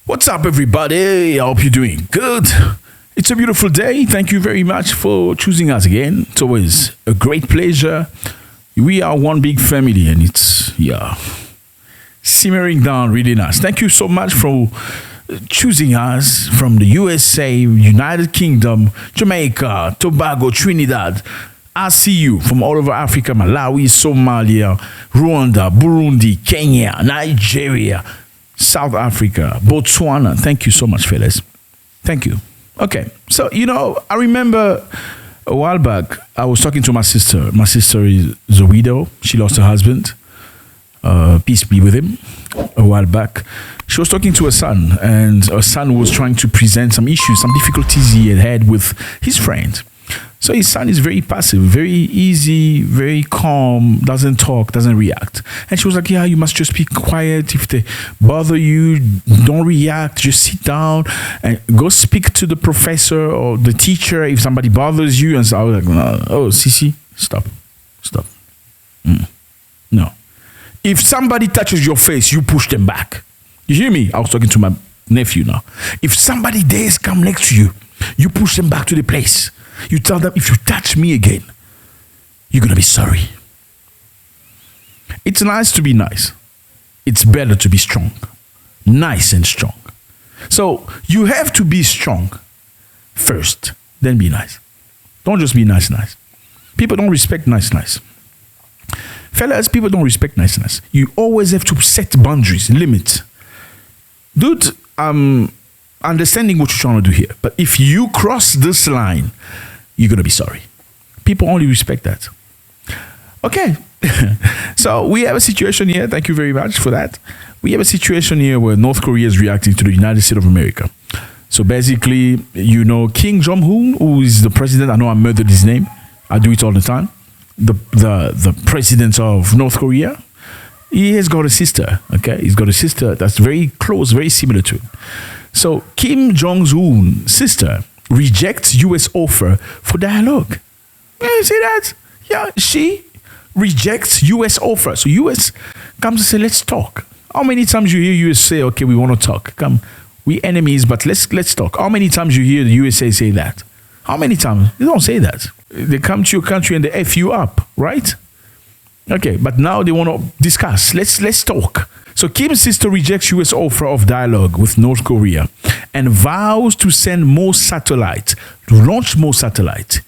What's up, everybody? I hope you're doing good. It's a beautiful day. Thank you very much for choosing us again. It's always a great pleasure. We are one big family, and it's simmering down really nice. Thank you so much for choosing us from the USA, United Kingdom, Jamaica, Tobago, Trinidad. I see you from all over Africa, Malawi, Somalia, Rwanda, Burundi, Kenya, Nigeria, South Africa, Botswana. Thank you so much, fellas. Thank you. Okay, so, I remember a while back, I was talking to my sister. My sister is a widow. She lost her husband. Peace be with him. A while back, she was talking to her son, and her son was trying to present some issues, some difficulties he had with his friend. So his son is very passive, very easy, very calm, doesn't talk, doesn't react. And she was like, yeah, you must just be quiet. If they bother you, don't react. Just sit down and go speak to the professor or the teacher if somebody bothers you. And so I was like, oh, Sisi, stop. No. If somebody touches your face, you push them back. You hear me? I was talking to my nephew now. If somebody dares come next to you, you push them back to the place. You tell them, if you touch me again, you're going to be sorry. It's nice to be nice. It's better to be strong. Nice and strong. So you have to be strong first, then be nice. Don't just be nice. People don't respect nice. Fellas, people don't respect niceness. You always have to set boundaries, limits. Dude, I'm understanding what you're trying to do here. But if you cross this line, you're going to be sorry. People only respect that. Okay. So we have a situation here. Thank you very much for that. We have a situation here where North Korea is reacting to the United States of America. So basically, Kim Jong-un, who is the president. I know I murdered his name. I do it all the time. The president of North Korea. He has got a sister. Okay. He's got a sister that's very close, very similar to him. So Kim Jong-un's sister rejects U.S. offer for dialogue. Yeah, you see that? Yeah, she rejects U.S. offer. So U.S. comes and say, let's talk. How many times you hear U.S. say, okay, we want to talk. Come, we enemies, but let's talk. How many times you hear the USA say that? How many times? They don't say that. They come to your country and they F you up, right? Okay, but now they want to discuss. Let's talk. So Kim's sister rejects U.S. offer of dialogue with North Korea and vows to send more satellites, to launch more satellites.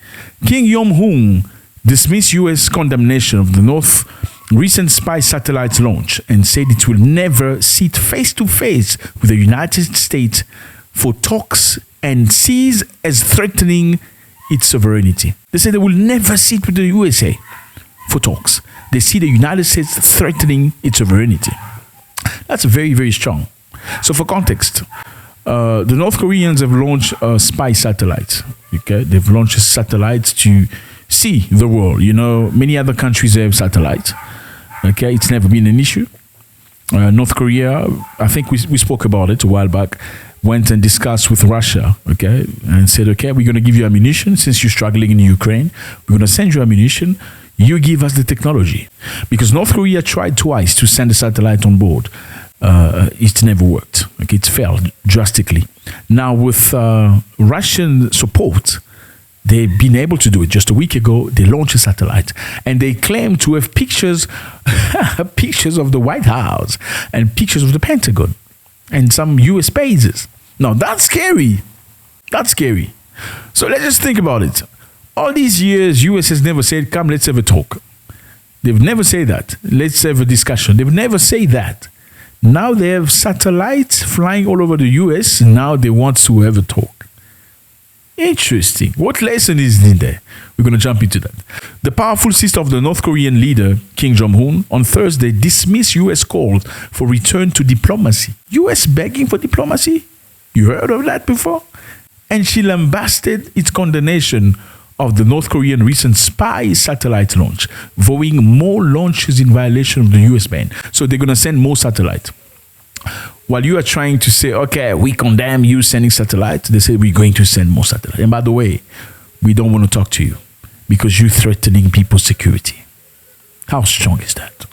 Kim Jong-un dismissed U.S. condemnation of the North recent spy satellite launch and said it will never sit face-to-face with the United States for talks and sees as threatening its sovereignty. They say they will never sit with the USA for talks. They see the United States threatening its sovereignty. That's very, very strong. So for context, the North Koreans have launched a spy satellite. Okay, they've launched satellites to see the world. Many other countries have satellites. Okay, it's never been an issue. North Korea, I think we spoke about it a while back, went and discussed with Russia, okay, and said, okay, we're going to give you ammunition since you're struggling in Ukraine. We're going to send you ammunition. You give us the technology. Because North Korea tried twice to send a satellite on board. It never worked. Okay, it failed drastically. Now with Russian support, they've been able to do it. Just a week ago, they launched a satellite. And they claim to have pictures of the White House and pictures of the Pentagon and some US bases. Now, that's scary. So let's just think about it. All these years, US has never said, come, let's have a talk. They've never said that. Let's have a discussion. They've never said that. Now they have satellites flying all over the US. Now they want to have a talk. Interesting. What lesson is in there? We're going to jump into that. The powerful sister of the North Korean leader, Kim Jong-un, on Thursday dismissed US calls for return to diplomacy. US begging for diplomacy? You heard of that before? And she lambasted its condemnation of the North Korean recent spy satellite launch, vowing more launches in violation of the US ban. So they're going to send more satellites. While you are trying to say, okay, we condemn you sending satellites, they say we're going to send more satellites. And by the way, we don't want to talk to you because you're threatening people's security. How strong is that?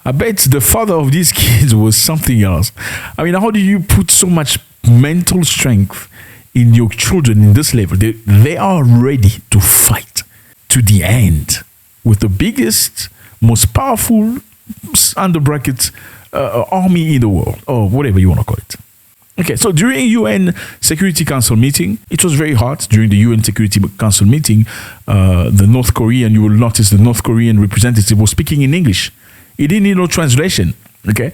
I bet the father of these kids was something else. I mean, how do you put so much mental strength in your children in this level? They are ready to fight to the end with the biggest, most powerful, under brackets, army in the world, or whatever you want to call it. Okay, so during UN Security Council meeting, it was very hot. During the UN Security Council meeting, the North Korean, you will notice the North Korean representative was speaking in English. He didn't need no translation, okay?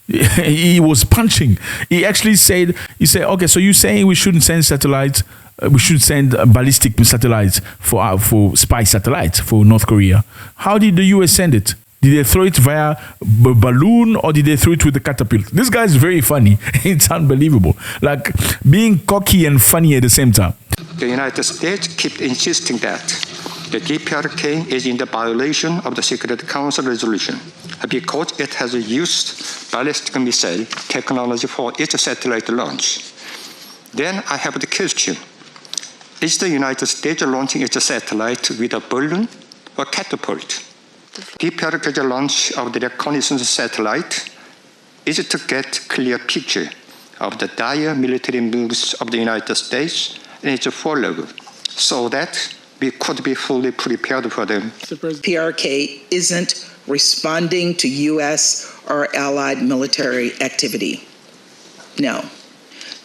He was punching. He actually said, okay, so you're saying we shouldn't send satellites, we should send ballistic satellites for spy satellites for North Korea. How did the US send it? Did they throw it via balloon or did they throw it with the catapult? This guy is very funny. It's unbelievable. Like being cocky and funny at the same time. The United States kept insisting that the DPRK is in the violation of the Security Council resolution because it has used ballistic missile technology for its satellite launch. Then I have the question. Is the United States launching its satellite with a balloon or catapult? DPRK's launch of the reconnaissance satellite is to get clear picture of the dire military moves of the United States and its follow, so that we could be fully prepared for them. PRK isn't responding to U.S. or allied military activity. No.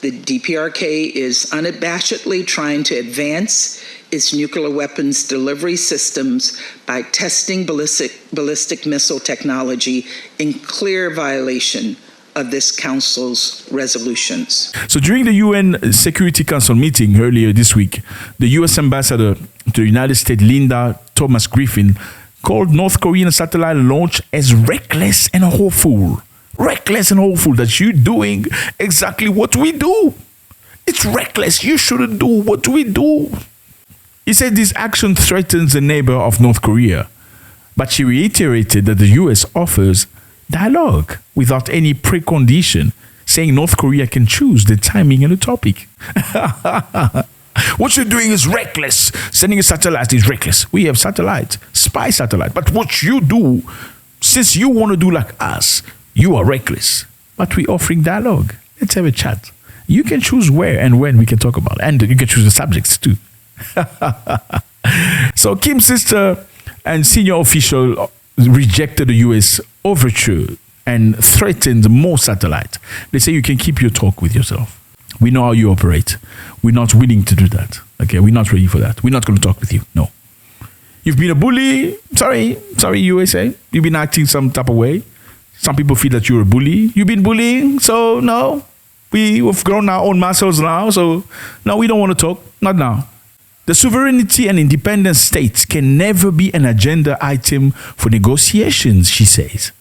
The DPRK is unabashedly trying to advance its nuclear weapons delivery systems by testing ballistic missile technology in clear violation of this council's resolutions. So during the UN Security Council meeting earlier this week, the US ambassador to the United States, Linda Thomas-Griffin, called North Korean satellite launch as reckless and awful. Reckless and awful that you're doing exactly what we do. It's reckless. You shouldn't do what we do. He said this action threatens a neighbor of North Korea, but she reiterated that the US offers dialogue without any precondition, saying North Korea can choose the timing and the topic. What you're doing is reckless. Sending a satellite is reckless. We have satellite, spy satellite. But what you do, since you want to do like us, you are reckless. But we're offering dialogue. Let's have a chat. You can choose where and when we can talk about it. And you can choose the subjects too. So Kim's sister and senior official rejected the US overture and threatened more satellite. They say you can keep your talk with yourself. We know how you operate. We're not willing to do that. Okay, we're not ready for that. We're not going to talk with you. No. You've been a bully. Sorry, USA. You've been acting some type of way. Some people feel that you're a bully. You've been bullying, so no. We've grown our own muscles now, so no, we don't want to talk. Not now. The sovereignty and independent states can never be an agenda item for negotiations, she says.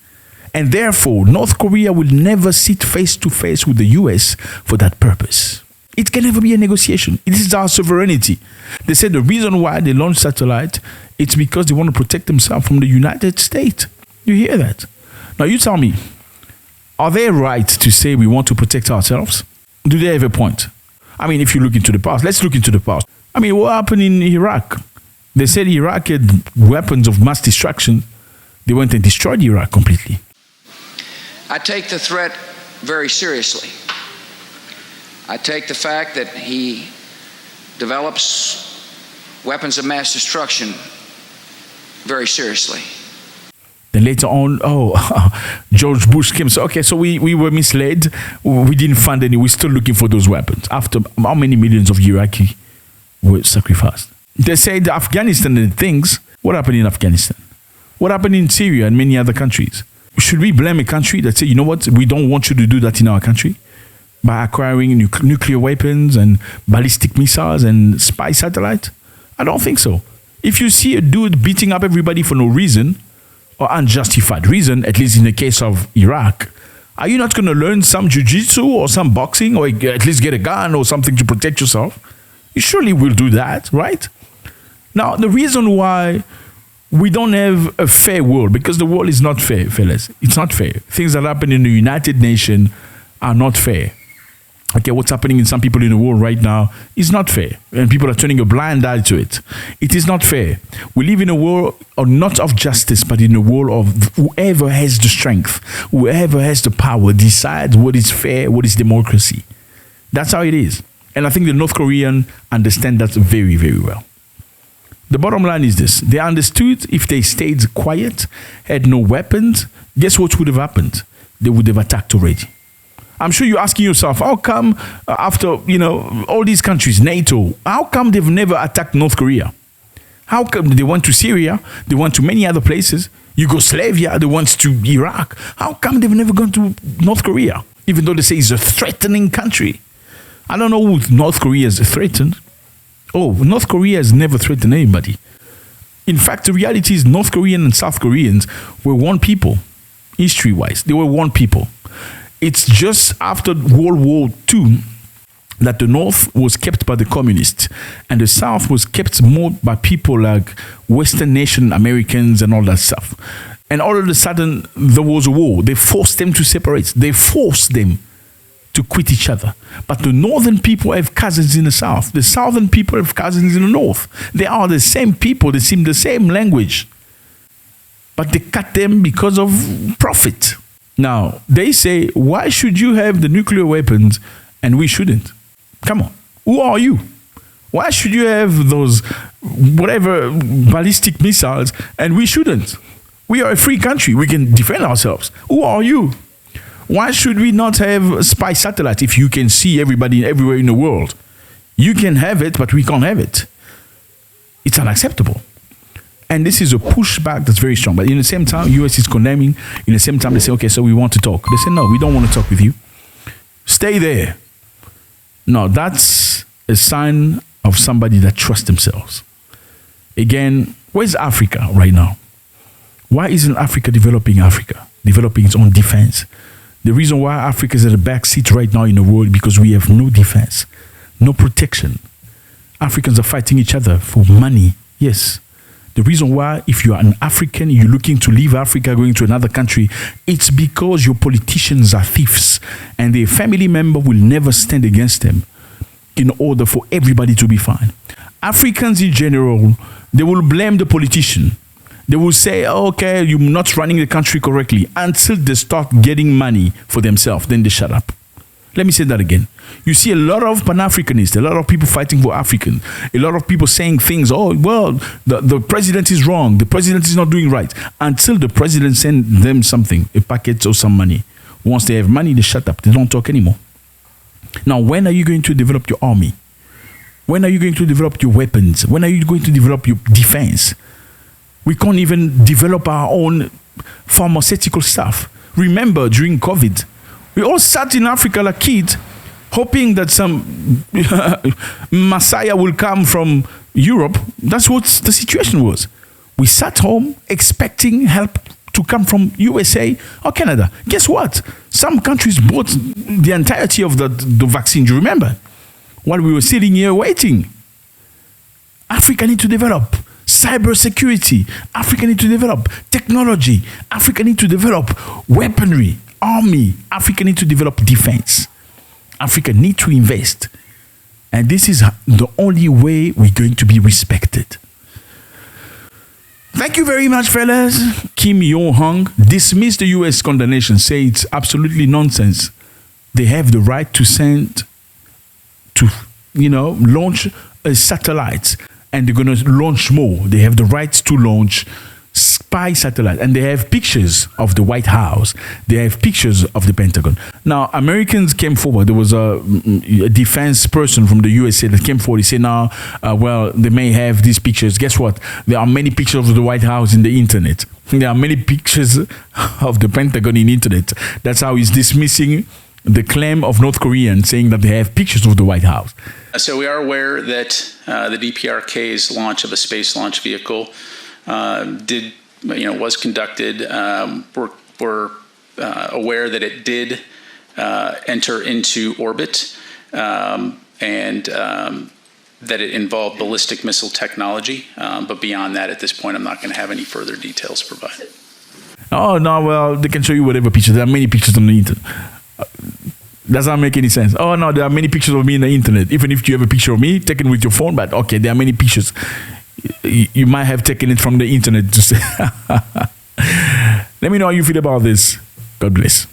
And therefore, North Korea will never sit face to face with the US for that purpose. It can never be a negotiation. It is our sovereignty. They said the reason why they launched satellite, it's because they want to protect themselves from the United States. You hear that? Now you tell me, are they right to say we want to protect ourselves? Do they have a point? I mean, if you look into the past, let's look into the past. I mean, what happened in Iraq? They said Iraq had weapons of mass destruction. They went and destroyed Iraq completely. I take the threat very seriously. I take the fact that he develops weapons of mass destruction very seriously. Then later on, George Bush came. So, okay, so we were misled. We didn't find any. We're still looking for those weapons. After how many millions of Iraqi were sacrificed? They said Afghanistan and things. What happened in Afghanistan? What happened in Syria and many other countries? Should we blame a country that say, you know what, we don't want you to do that in our country? By acquiring nuclear weapons and ballistic missiles and spy satellite? I don't think so. If you see a dude beating up everybody for no reason, or unjustified reason, at least in the case of Iraq, are you not going to learn some jiu-jitsu or some boxing or at least get a gun or something to protect yourself? You surely will do that, right? Now, the reason why we don't have a fair world, because the world is not fair, fellas. It's not fair. Things that happen in the United Nations are not fair. Okay, what's happening in some people in the world right now is not fair. And people are turning a blind eye to it. It is not fair. We live in a world not of justice, but in a world of whoever has the strength, whoever has the power, decides what is fair, what is democracy. That's how it is. And I think the North Koreans understand that very, very well. The bottom line is this. They understood if they stayed quiet, had no weapons, guess what would have happened? They would have attacked already. I'm sure you're asking yourself, how come after, all these countries, NATO, how come they've never attacked North Korea? How come they went to Syria, they went to many other places, Yugoslavia, they went to Iraq. How come they've never gone to North Korea, even though they say it's a threatening country? I don't know who North Korea has threatened. Oh, North Korea has never threatened anybody. In fact, the reality is North Koreans and South Koreans were one people, history-wise. They were one people. It's just after World War II that the North was kept by the communists and the South was kept more by people like Western nation Americans and all that stuff. And all of a sudden, there was a war. They forced them to separate. They forced them to quit each other. But the Northern people have cousins in the South. The Southern people have cousins in the North. They are the same people. They seem the same language. But they cut them because of profit. Now, they say, why should you have the nuclear weapons and we shouldn't? Come on. Who are you? Why should you have those whatever ballistic missiles and we shouldn't? We are a free country. We can defend ourselves. Who are you? Why should we not have spy satellites if you can see everybody everywhere in the world? You can have it, but we can't have it. It's unacceptable. And this is a pushback that's very strong. But in the same time, US is condemning. In the same time, they say, okay, so we want to talk. They say, no, we don't want to talk with you. Stay there. No, that's a sign of somebody that trusts themselves. Again, where's Africa right now? Why isn't Africa developing its own defense? The reason why Africa is at the back seat right now in the world because we have no defense, no protection. Africans are fighting each other for money. Yes. The reason why, if you are an African, you're looking to leave Africa, going to another country, it's because your politicians are thieves and their family member will never stand against them in order for everybody to be fine. Africans in general, they will blame the politician. They will say, okay, you're not running the country correctly until they start getting money for themselves. Then they shut up. Let me say that again. You see a lot of Pan-Africanists, a lot of people fighting for Africans, a lot of people saying things, oh, well, the president is wrong, the president is not doing right, until the president sends them something, a packet or some money. Once they have money, they shut up. They don't talk anymore. Now, when are you going to develop your army? When are you going to develop your weapons? When are you going to develop your defense? We can't even develop our own pharmaceutical stuff. Remember, during COVID, we all sat in Africa like kids, hoping that some Messiah will come from Europe. That's what the situation was. We sat home expecting help to come from USA or Canada. Guess what? Some countries bought the entirety of the vaccine. Do you remember? While we were sitting here waiting. Africa need to develop cybersecurity. Africa need to develop technology. Africa need to develop weaponry. Army. Africa need to develop defense. Africa need to invest. And this is the only way we're going to be respected. Thank you very much, fellas. Kim Yo-hong dismissed the U.S. condemnation, say it's absolutely nonsense. They have the right to launch a satellite, and they're going to launch more. They have the right to launch spy satellite, and they have pictures of the White House. They have pictures of the Pentagon. Now, Americans came forward. There was a defense person from the USA that came forward. He said, they may have these pictures. Guess what? There are many pictures of the White House in the internet. There are many pictures of the Pentagon in the internet. That's how he's dismissing the claim of North Korea, saying that they have pictures of the White House. So we are aware that the DPRK's launch of a space launch vehicle was conducted. We're aware that it did enter into orbit and that it involved ballistic missile technology. But beyond that, at this point, I'm not going to have any further details provided. Oh, no, well, they can show you whatever pictures. There are many pictures on the internet. Does not make any sense. Oh no, there are many pictures of me in the internet. Even if you have a picture of me taken with your phone, but okay, there are many pictures. You might have taken it from the internet. Just let me know how you feel about this. God bless.